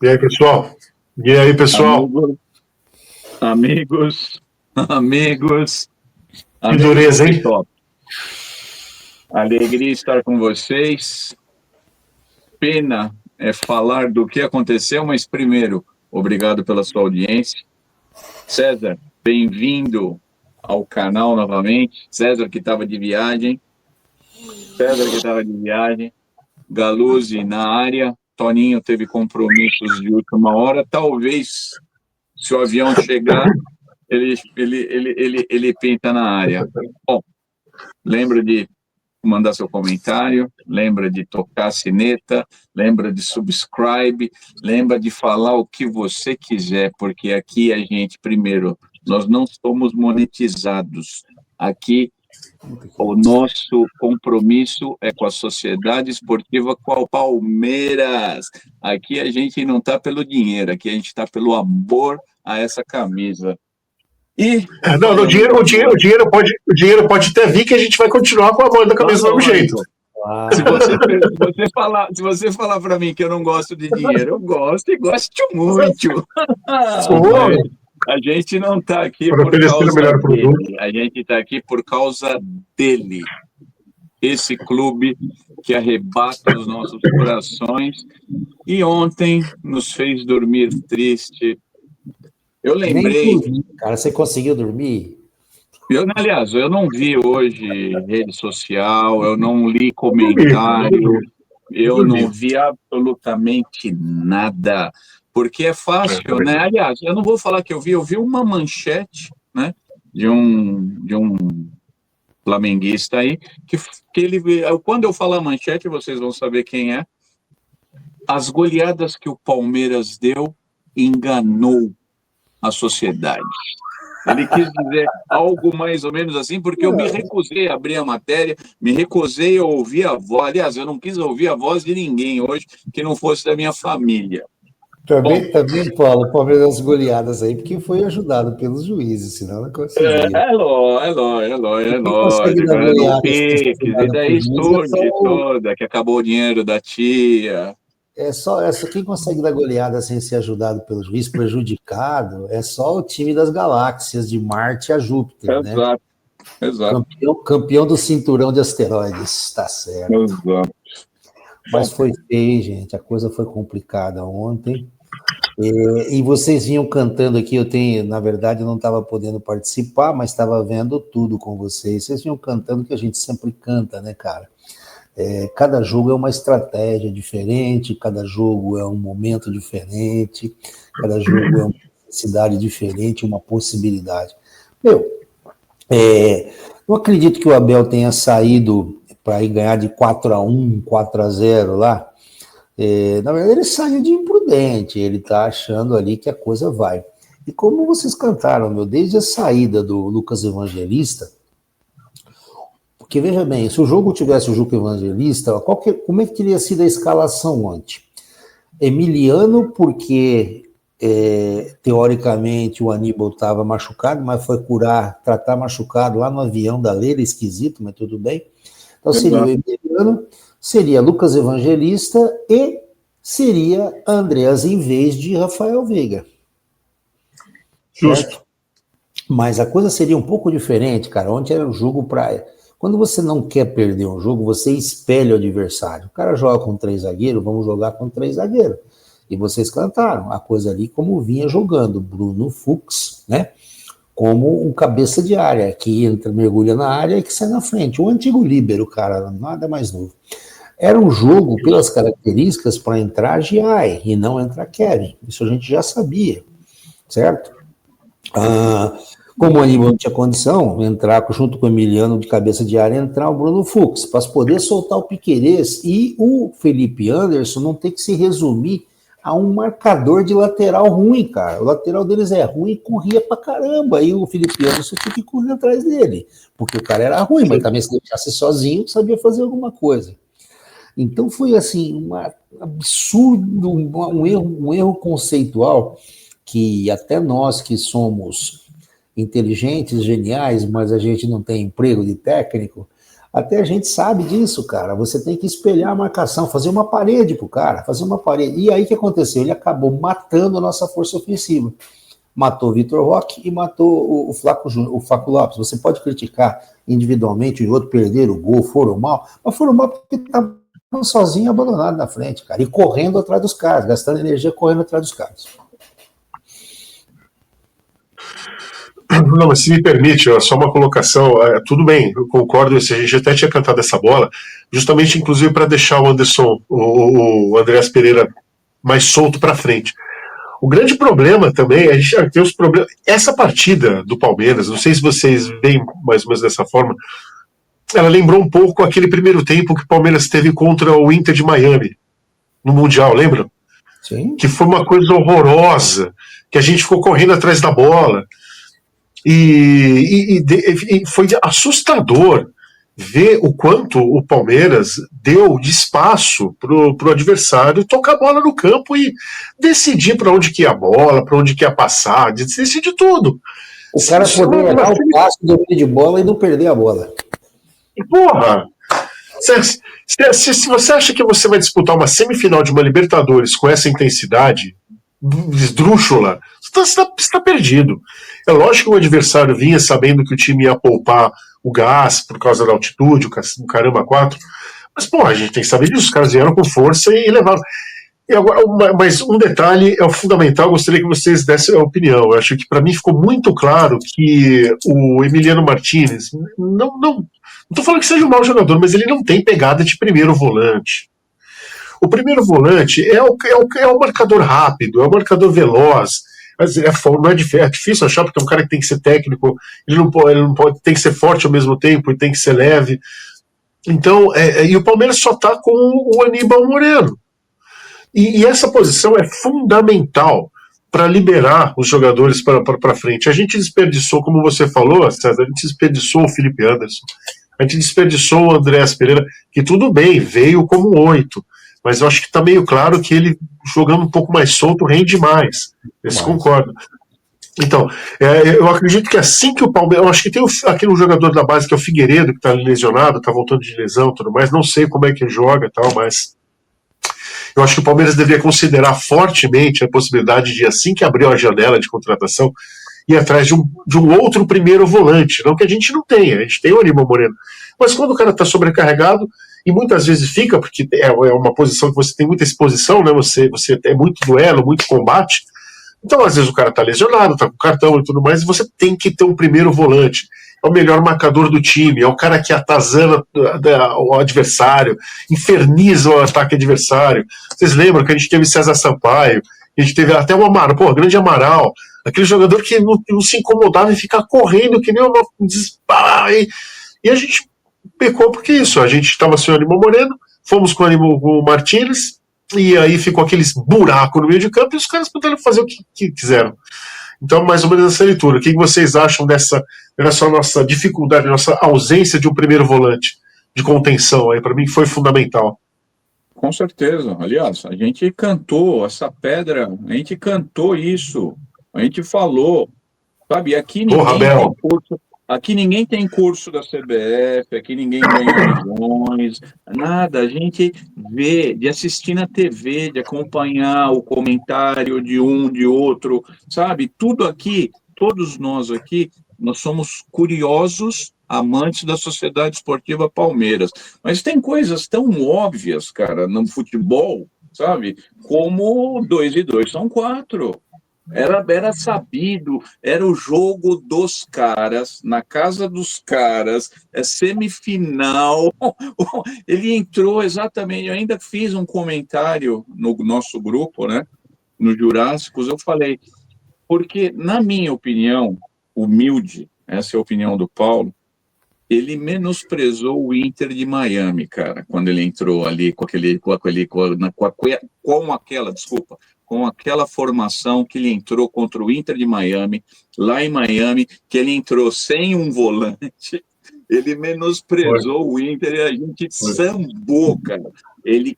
E aí, pessoal? E aí, pessoal? Amigos, amigos, Que amigos dureza, do hein? Top. Alegria estar com vocês. Pena é falar do que aconteceu, mas primeiro, obrigado pela sua audiência. César, bem-vindo ao canal novamente. César que estava de viagem. Galuzzi na área. Toninho teve compromissos de última hora. Talvez, se o avião chegar, ele pinta na área. Bom, lembra de mandar seu comentário, lembra de tocar a sineta, lembra de subscribe, lembra de falar o que você quiser, porque aqui a gente, primeiro, nós não somos monetizados. Aqui, o nosso compromisso é com a Sociedade Esportiva qual Palmeiras. Aqui a gente não está pelo dinheiro, aqui a gente está pelo amor a essa camisa. E não, o dinheiro pode até vir que a gente vai continuar com a mão da camisa do mesmo jeito. Se você falar para mim que eu não gosto de dinheiro, eu gosto e gosto muito. A gente não está aqui por causa dele, a gente está aqui por causa dele. Esse clube que arrebata os nossos corações e ontem nos fez dormir triste. Eu lembrei... Cara, você conseguiu dormir? Aliás, eu não vi hoje rede social, eu não li comentário, eu não vi absolutamente nada, porque é fácil, né? Aliás, eu não vou falar que eu vi uma manchete, né, de um flamenguista aí, que ele, quando eu falar manchete, vocês vão saber quem é. As goleadas que o Palmeiras deu enganou a sociedade. Ele quis dizer algo mais ou menos assim, porque eu me recusei a abrir a matéria, me recusei a ouvir a voz. Aliás, eu não quis ouvir a voz de ninguém hoje que não fosse da minha família. Também, Paulo, o Palmeiras das goleadas aí, porque foi ajudado pelos juízes, senão não conseguia. É lógico. No Pix, e daí surge toda, que acabou o dinheiro da tia. É só essa, quem consegue dar goleada sem ser ajudado pelo juiz, prejudicado, é só o time das galáxias, de Marte a Júpiter, né? Exato. Campeão do cinturão de asteroides, tá certo. Exato. Mas foi feio, gente, a coisa foi complicada ontem. E vocês vinham cantando aqui, na verdade, eu não estava podendo participar, mas estava vendo tudo com vocês. Vocês vinham cantando que a gente sempre canta, né, cara? Cada jogo é uma estratégia diferente, cada jogo é um momento diferente, cada jogo é uma necessidade diferente, uma possibilidade. Não acredito que o Abel tenha saído para ir ganhar de 4-1, 4-0 lá. Na verdade, ele saiu de imprudente, ele está achando ali que a coisa vai. E como vocês cantaram, desde a saída do Lucas Evangelista, porque, veja bem, se o jogo tivesse o Juca Evangelista, como é que teria sido a escalação ontem? Emiliano, porque, teoricamente, o Aníbal estava machucado, mas foi tratar machucado lá no avião da Leila, esquisito, mas tudo bem. Então, seria o Emiliano, seria Lucas Evangelista e seria Andreas em vez de Rafael Veiga. Justo. Mas a coisa seria um pouco diferente, cara. Ontem era um jogo para... Quando você não quer perder um jogo, você espelha o adversário. O cara joga com 3 zagueiros, vamos jogar com 3 zagueiros. E vocês cantaram a coisa ali como vinha jogando. Bruno Fux, né? Como um cabeça de área, que entra, mergulha na área e que sai na frente. O antigo líbero, cara, nada mais novo. Era um jogo, pelas características, para entrar Giai e não entrar Kevin. Isso a gente já sabia, certo? Como o Aníbal não tinha condição, entrar junto com o Emiliano de cabeça de área, entrar o Bruno Fux, para poder soltar o Piquerez e o Felipe Anderson não ter que se resumir a um marcador de lateral ruim, cara. O lateral deles é ruim e corria pra caramba, e o Felipe Anderson tinha que correr atrás dele, porque o cara era ruim, mas também se deixasse sozinho, sabia fazer alguma coisa. Então foi assim, um absurdo, um erro conceitual que até nós que somos inteligentes, geniais, mas a gente não tem emprego de técnico, Até a gente sabe disso, cara. Você tem que espelhar a marcação, fazer uma parede pro cara, fazer uma parede. E aí o que aconteceu? Ele acabou matando a nossa força ofensiva. Matou o Vitor Roque e matou o Flaco Lopes. Você pode criticar individualmente o outro, perder o gol, foram mal, mas foram mal porque estavam sozinho, abandonado na frente, cara, e correndo atrás dos caras, gastando energia correndo atrás dos caras. Não, mas se me permite, só uma colocação, tudo bem, eu concordo, a gente até tinha cantado essa bola, justamente inclusive para deixar o Anderson, o Andreas Pereira mais solto para frente. O grande problema também, a gente tem os problemas. Essa partida do Palmeiras, não sei se vocês veem mais ou menos dessa forma, ela lembrou um pouco aquele primeiro tempo que o Palmeiras teve contra o Inter de Miami, no Mundial, lembram? Sim. Que foi uma coisa horrorosa, que a gente ficou correndo atrás da bola. E foi assustador ver o quanto o Palmeiras deu de espaço pro adversário tocar a bola no campo e decidir para onde que ia a bola, para onde que ia passar, decidir tudo. O cara poder errar o passe do meio de bola e não perder a bola. Porra! Se você acha que você vai disputar uma semifinal de uma Libertadores com essa intensidade esdrúxula, você está perdido. É lógico que o adversário vinha sabendo que o time ia poupar o gás por causa da altitude, o caramba 4, mas, porra, a gente tem que saber disso. Os caras vieram com força e levaram. E agora, mas um detalhe é o fundamental, eu gostaria que vocês dessem a opinião. Eu acho que para mim ficou muito claro que o Emiliano Martinez não estou falando que seja um mau jogador, mas ele não tem pegada de primeiro volante. O primeiro volante é o marcador rápido, é o marcador veloz. Não é difícil achar, porque é um cara que tem que ser técnico, ele não pode, tem que ser forte ao mesmo tempo e tem que ser leve. Então, e o Palmeiras só está com o Aníbal Moreno. E essa posição é fundamental para liberar os jogadores para frente. A gente desperdiçou, como você falou, César, a gente desperdiçou o Felipe Anderson, a gente desperdiçou o Andreas Pereira, que tudo bem, veio como 8, mas eu acho que está meio claro que ele, jogando um pouco mais solto, rende mais. Eles concordam. Então, eu acredito que assim que o Palmeiras. Eu acho que tem aquele jogador da base que é o Figueiredo, que está lesionado, está voltando de lesão e tudo mais. Não sei como é que ele joga e tal, mas eu acho que o Palmeiras deveria considerar fortemente a possibilidade de, assim que abriu a janela de contratação, ir atrás de um outro primeiro volante. Não que a gente não tenha, a gente tem o Aníbal Moreno. Mas quando o cara está sobrecarregado, e muitas vezes fica, porque é uma posição que você tem muita exposição, né? Você tem muito duelo, muito combate. Então, às vezes, o cara está lesionado, está com cartão e tudo mais, e você tem que ter um primeiro volante. É o melhor marcador do time, é o cara que atazana o adversário, inferniza o ataque adversário. Vocês lembram que a gente teve César Sampaio, a gente teve até o Amaral, pô, grande Amaral, aquele jogador que não se incomodava em ficar correndo que nem uma dispara. E a gente pecou porque isso, a gente estava sem o Aníbal Moreno, fomos com o Martínez, e aí ficou aqueles buracos no meio de campo e os caras puderam fazer o que quiseram. Então, mais ou menos essa leitura. O que vocês acham dessa nossa dificuldade, nossa ausência de um primeiro volante de contenção aí? Para mim foi fundamental. Com certeza. Aliás, a gente cantou essa pedra, a gente cantou isso, a gente falou, sabe? Aqui ninguém tem curso da CBF, aqui ninguém ganha milhões, nada. A gente vê, de assistir na TV, de acompanhar o comentário de um, de outro, sabe? Tudo aqui, todos nós aqui, nós somos curiosos, amantes da Sociedade Esportiva Palmeiras. Mas tem coisas tão óbvias, cara, no futebol, sabe? Como 2 e 2 são 4. Era sabido, era o jogo dos caras, na casa dos caras, semifinal. Ele entrou exatamente, eu ainda fiz um comentário no nosso grupo, né, no Jurássicos, eu falei, porque, na minha opinião, humilde, essa é a opinião do Paulo, ele menosprezou o Inter de Miami, cara, quando ele entrou ali com aquela formação que ele entrou contra o Inter de Miami, lá em Miami, que ele entrou sem um volante, ele menosprezou o Inter e a gente sambou, cara. Ele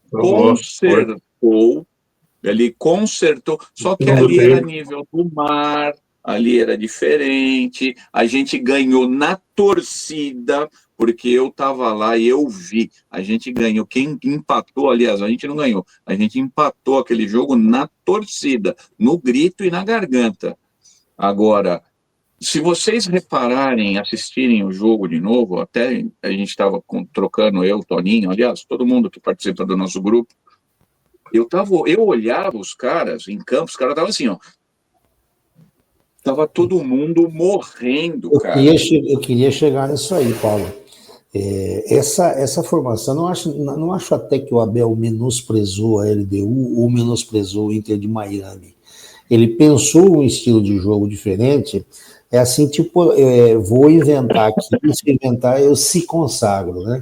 consertou, só que ali era nível do Mar, ali era diferente, a gente ganhou na torcida, porque eu estava lá e eu vi, a gente ganhou, quem empatou, aliás, a gente não ganhou, a gente empatou aquele jogo na torcida, no grito e na garganta. Agora, se vocês repararem, assistirem o jogo de novo, até a gente estava trocando, eu, Toninho, aliás, todo mundo que participa do nosso grupo, eu olhava os caras em campo, os caras estavam assim, ó, tava todo mundo morrendo, cara. Eu queria chegar nisso aí, Paulo. Essa formação, não acho até que o Abel menosprezou a LDU ou menosprezou o Inter de Miami. Ele pensou um estilo de jogo diferente, é assim, tipo, vou inventar aqui, se inventar eu se consagro, né?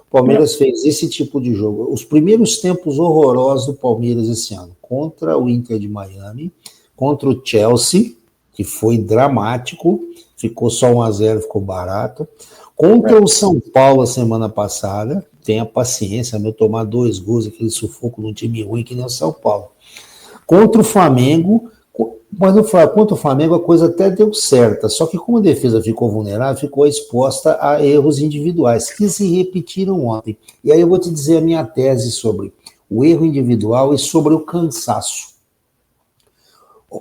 O Palmeiras fez esse tipo de jogo. Os primeiros tempos horrorosos do Palmeiras esse ano, contra o Inter de Miami, contra o Chelsea, que foi dramático, ficou só 1-0, ficou barato. Contra o São Paulo a semana passada, tenha paciência, meu, tomar 2 gols, aquele sufoco num time ruim que nem o São Paulo. Contra o Flamengo, contra o Flamengo a coisa até deu certa, só que como a defesa ficou vulnerável, ficou exposta a erros individuais, que se repetiram ontem. E aí eu vou te dizer a minha tese sobre o erro individual e sobre o cansaço.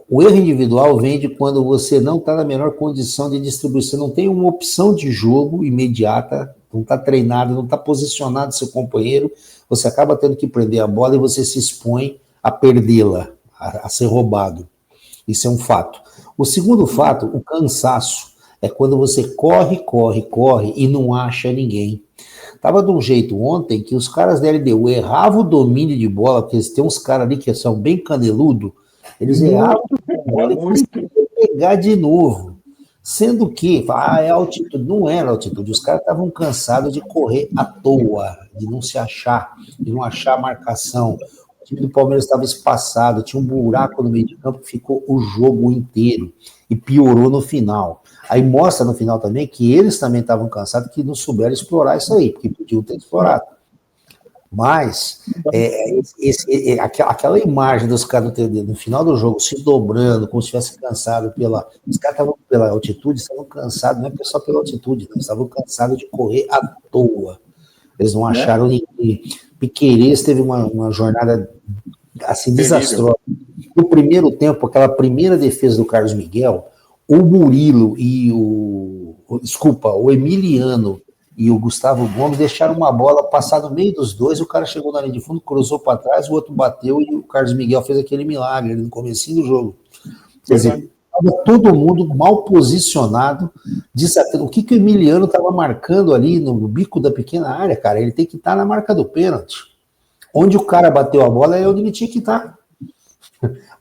O erro individual vem de quando você não está na menor condição de distribuição, não tem uma opção de jogo imediata, não está treinado, não está posicionado seu companheiro, você acaba tendo que prender a bola e você se expõe a perdê-la, a ser roubado. Isso é um fato. O segundo fato, o cansaço, é quando você corre e não acha ninguém. Tava de um jeito ontem que os caras da LDU erravam o domínio de bola, porque tem uns caras ali que são bem caneludo, eles erravam a bola e conseguiam pegar de novo. Sendo que, é altitude. Não era altitude, os caras estavam cansados de correr à toa, de não se achar, de não achar a marcação. O time do Palmeiras estava espaçado, tinha um buraco no meio de campo que ficou o jogo inteiro e piorou no final. Aí mostra no final também que eles também estavam cansados, que não souberam explorar isso aí, porque podiam ter explorado. Mas aquela imagem dos caras no final do jogo se dobrando, como se estivesse cansado os caras estavam pela altitude, estavam cansados, não é só pela altitude, não, estavam cansados de correr à toa. Eles não acharam ninguém. Piquerez teve uma jornada assim desastrosa. No primeiro tempo, aquela primeira defesa do Carlos Miguel, o Murilo e o Emiliano e o Gustavo Gomes deixaram uma bola passar no meio dos dois, o cara chegou na linha de fundo, cruzou para trás, o outro bateu e o Carlos Miguel fez aquele milagre no comecinho do jogo. Quer dizer, estava todo mundo mal posicionado, o que o Emiliano estava marcando ali no bico da pequena área, cara? Ele tem que estar na marca do pênalti. Onde o cara bateu a bola é onde ele tinha que estar.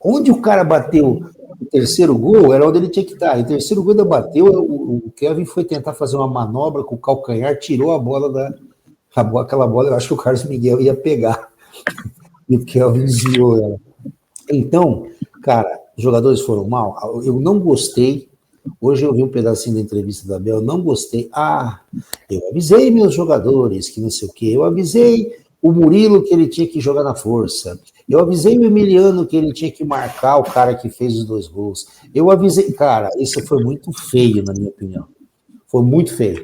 Onde o cara bateu o terceiro gol era onde ele tinha que estar. E o terceiro gol ainda bateu, o Kevin foi tentar fazer uma manobra com o calcanhar, tirou a bola aquela bola, eu acho que o Carlos Miguel ia pegar. E o Kevin desviou ela. Então, cara, os jogadores foram mal. Eu não gostei. Hoje eu vi um pedacinho da entrevista da Abel, eu não gostei. Eu avisei meus jogadores que não sei o quê. Eu avisei o Murilo que ele tinha que jogar na força. Eu avisei o Emiliano que ele tinha que marcar o cara que fez os 2 gols. Eu avisei... Cara, isso foi muito feio, na minha opinião. Foi muito feio.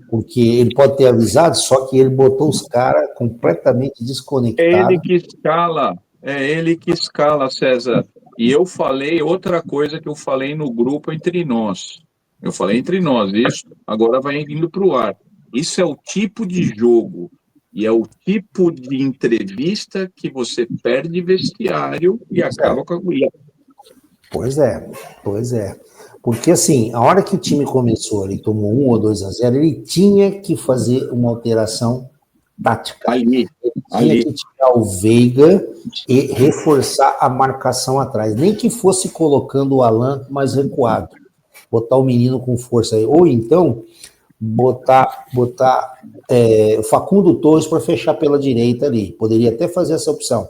Porque ele pode ter avisado, só que ele botou os caras completamente desconectados. É ele que escala, César. E eu falei outra coisa que eu falei no grupo entre nós. Eu falei entre nós, isso agora vai indo para o ar. Isso é o tipo de jogo e é o tipo de entrevista que você perde vestiário e acaba com a guia. Pois é. Porque assim, a hora que o time começou, ele tomou 1 ou 2-0, ele tinha que fazer uma alteração tática. Ele tinha que tirar o Veiga e reforçar a marcação atrás. Nem que fosse colocando o Alan mais recuado. Botar o menino com força aí. Ou então, botar o Facundo Torres para fechar pela direita ali. Poderia até fazer essa opção.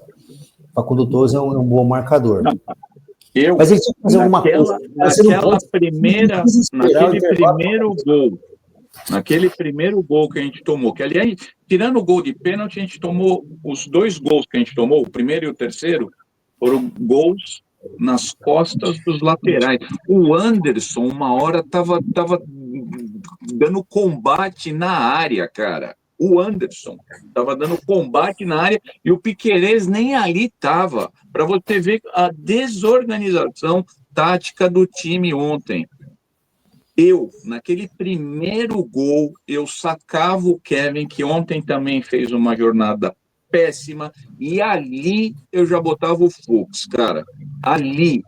O Facundo Torres é um bom marcador. Mas ele tinha que fazer alguma coisa. Naquele primeiro gol que a gente tomou, que aliás, tirando o gol de pênalti, a gente tomou os 2 gols que a gente tomou, o primeiro e o terceiro, foram gols nas costas dos laterais. O Anderson, uma hora, tava dando combate na área, cara. O Anderson estava dando combate na área e o Piquerez nem ali estava. Para você ver a desorganização tática do time ontem. Naquele primeiro gol, eu sacava o Kevin, que ontem também fez uma jornada péssima, e ali eu já botava o Fux, cara. Ali,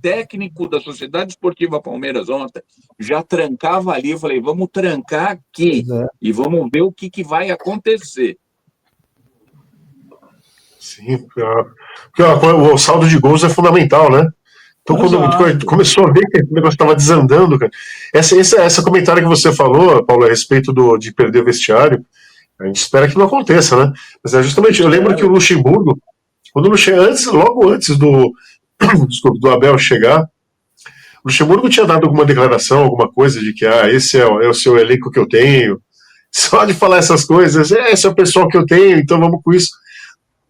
técnico da Sociedade Esportiva Palmeiras ontem, já trancava ali, eu falei, vamos trancar aqui, e vamos ver o que vai acontecer. Sim, porque o saldo de gols é fundamental, né? Então, quando começou a ver que o negócio estava desandando, cara. Essa comentário que você falou, Paulo, a respeito de perder o vestiário, a gente espera que não aconteça, né? Mas é justamente, eu lembro que o Luxemburgo, logo antes do Abel chegar, o Luxemburgo tinha dado alguma declaração, alguma coisa de que esse é o seu elenco que eu tenho. Só de falar essas coisas, esse é o pessoal que eu tenho, então vamos com isso.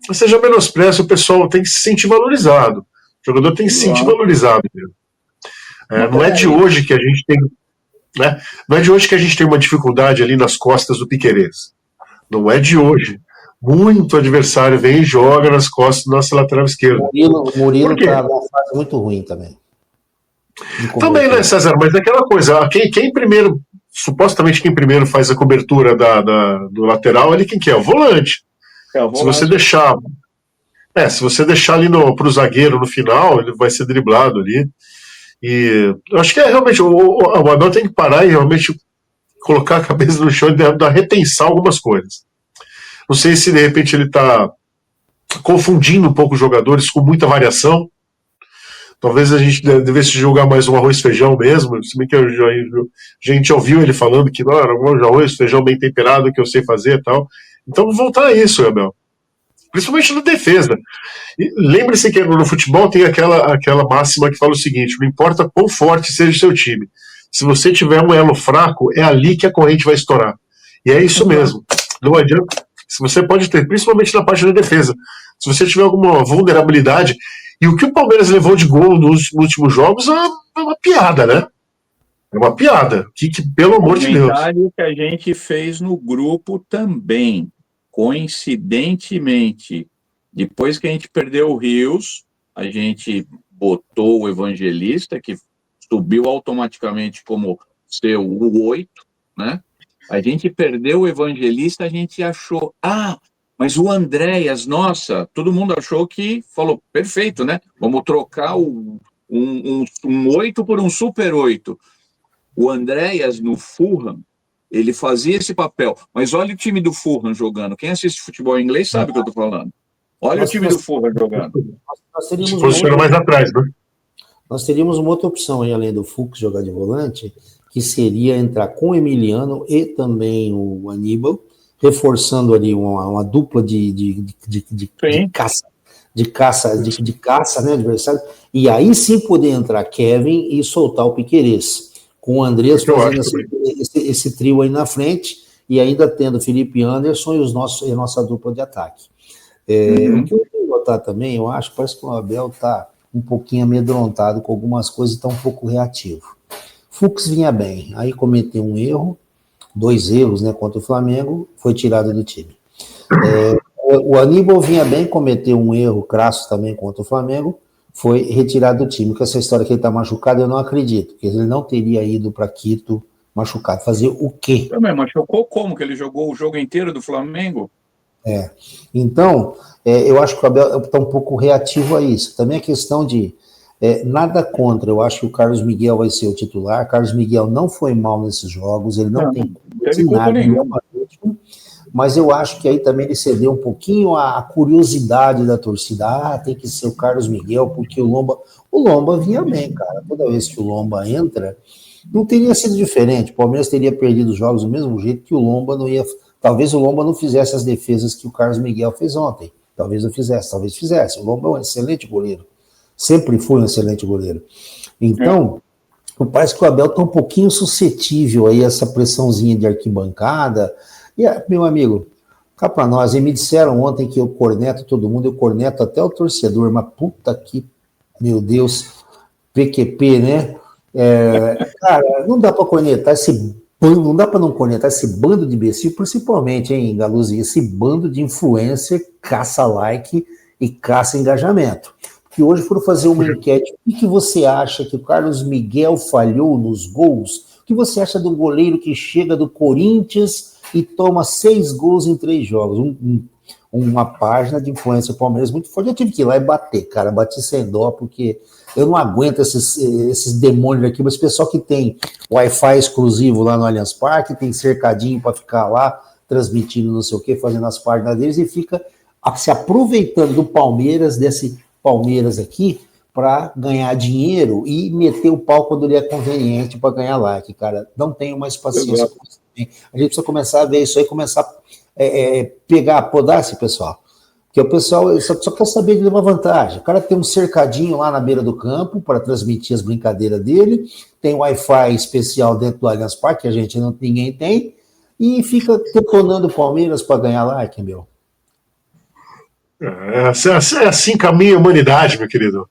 Ou seja, menospreza, o pessoal tem que se sentir valorizado. O jogador tem que se sentir valorizado mesmo. Não é de hoje que a gente tem, né? Não é de hoje que a gente tem uma dificuldade ali nas costas do Piquerez. Não é de hoje. Muito adversário vem e joga nas costas do nosso lateral esquerdo. O Murilo está numa fase muito ruim também. Também, né, César? Mas é aquela coisa, quem primeiro, supostamente quem primeiro faz a cobertura do lateral, ele quem que é? O volante. Se você deixar ali pro zagueiro no final, ele vai ser driblado ali. E eu acho que realmente o Abel tem que parar e realmente colocar a cabeça no chão e repensar algumas coisas. Não sei se de repente ele está confundindo um pouco os jogadores com muita variação. Talvez a gente devesse jogar mais um arroz e feijão mesmo, se bem que a gente ouviu ele falando que não, era um arroz e feijão bem temperado que eu sei fazer e tal. Então vamos voltar a isso, Abel. Principalmente na defesa. E lembre-se que no futebol tem aquela máxima que fala o seguinte: não importa quão forte seja o seu time, se você tiver um elo fraco, é ali que a corrente vai estourar. E é isso mesmo. Não adianta. Se você pode ter, principalmente na parte da defesa, se você tiver alguma vulnerabilidade, e o que o Palmeiras levou de gol nos últimos jogos é uma piada, né? É uma piada. Que pelo amor de Deus. O comentário que a gente fez no grupo também. Coincidentemente, depois que a gente perdeu o Rios, a gente botou o Evangelista, que subiu automaticamente como ser o 8, né? A gente perdeu o Evangelista, a gente achou, mas o Andréas, nossa, todo mundo achou que, falou, perfeito, né? Vamos trocar um 8 por um super 8. O Andréas no Fulham, ele fazia esse papel. Mas olha o time do Fulham jogando. Quem assiste futebol inglês sabe o que eu estou falando. Olha o time do Fulham jogando. Se posiciona mais atrás, né? Nós teríamos uma outra opção aí, além do Fux jogar de volante, que seria entrar com o Emiliano e também o Aníbal, reforçando ali uma dupla de caça, né, adversário, e aí sim poder entrar Kevin e soltar o Piquerez, com o Andrés fazendo esse trio aí na frente, e ainda tendo Felipe Anderson e a nossa dupla de ataque. O que eu tenho notar também, eu acho, parece que o Abel está um pouquinho amedrontado com algumas coisas e está um pouco reativo. Fux vinha bem, aí cometeu um erro, 2 erros, né, contra o Flamengo, foi tirado do time. O Aníbal vinha bem, cometeu um erro crasso também contra o Flamengo, foi retirado do time. Com essa história que ele está machucado, eu não acredito, porque ele não teria ido para Quito machucado. Fazer o quê? Também machucou como? Que ele jogou o jogo inteiro do Flamengo? Então, eu acho que o Abel está um pouco reativo a isso. Também a questão de nada contra, eu acho que o Carlos Miguel vai ser o titular. Carlos Miguel não foi mal nesses jogos, ele não tem culpa nenhuma. Mas eu acho que aí também ele cedeu um pouquinho à curiosidade da torcida. Tem que ser o Carlos Miguel, porque o Lomba vinha bem, cara. Toda vez que o Lomba entra, não teria sido diferente. O Palmeiras teria perdido os jogos do mesmo jeito que o Lomba não ia. Talvez o Lomba não fizesse as defesas que o Carlos Miguel fez ontem. Talvez não fizesse, talvez fizesse. O Lomba é um excelente goleiro. Sempre foi um excelente goleiro. Então, parece que o Abel está um pouquinho suscetível aí a essa pressãozinha de arquibancada. E, meu amigo, cá para nós, e me disseram ontem que eu corneto todo mundo, eu corneto até o torcedor, mas puta que Meu Deus, PQP, né? Cara, não dá para cornetar esse bando, não dá para não cornetar esse bando de imbecil, principalmente, hein, Galuzzi, esse bando de influencer caça like e caça engajamento. Que hoje foram fazer uma enquete. O que você acha que o Carlos Miguel falhou nos gols? O que você acha do goleiro que chega do Corinthians e toma 6 gols em 3 jogos? Uma página de influência Palmeiras muito forte. Eu tive que ir lá e bater, cara, bati sem dó, porque eu não aguento esses demônios aqui, mas o pessoal que tem Wi-Fi exclusivo lá no Allianz Parque, tem cercadinho para ficar lá, transmitindo não sei o que, fazendo as páginas deles, e fica se aproveitando do Palmeiras, desse Palmeiras aqui, para ganhar dinheiro e meter o pau quando lhe é conveniente para ganhar like, cara. Não tenho mais paciência. A gente precisa começar a ver isso aí, começar pegar, podar esse pessoal. Porque o pessoal só quer saber de levar vantagem. O cara tem um cercadinho lá na beira do campo para transmitir as brincadeiras dele, tem Wi-Fi especial dentro do Allianz Parque, que ninguém tem, e fica detonando o Palmeiras para ganhar like, meu. É assim caminha a humanidade, meu querido.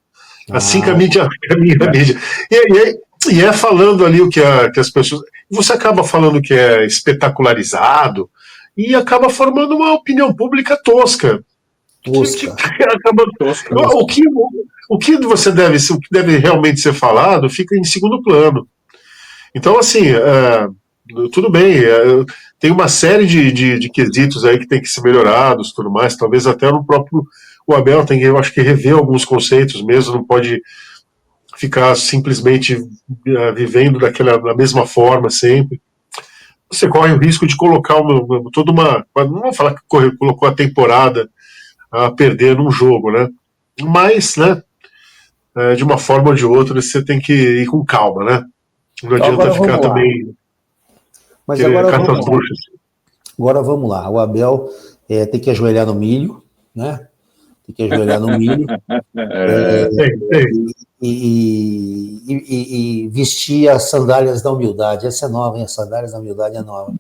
Assim caminha a mídia. E é falando ali o que as pessoas... Você acaba falando que é espetacularizado e acaba formando uma opinião pública tosca. O que deve realmente ser falado fica em segundo plano. Então, assim, tudo bem, tem uma série de quesitos aí que tem que ser melhorados, tudo mais, talvez até no próprio o Abel tem, eu acho que rever alguns conceitos mesmo, não pode ficar simplesmente vivendo da mesma forma sempre. Você corre o risco de colocar toda uma... Não vou falar que colocou a temporada a perder num jogo, né? Mas, né, de uma forma ou de outra, você tem que ir com calma, né? Não adianta ficar também... Mas agora vamos lá. O Abel tem que ajoelhar no milho, né? Tem que ajoelhar no milho e vestir as sandálias da humildade. Essa é nova, hein? As sandálias da humildade é nova.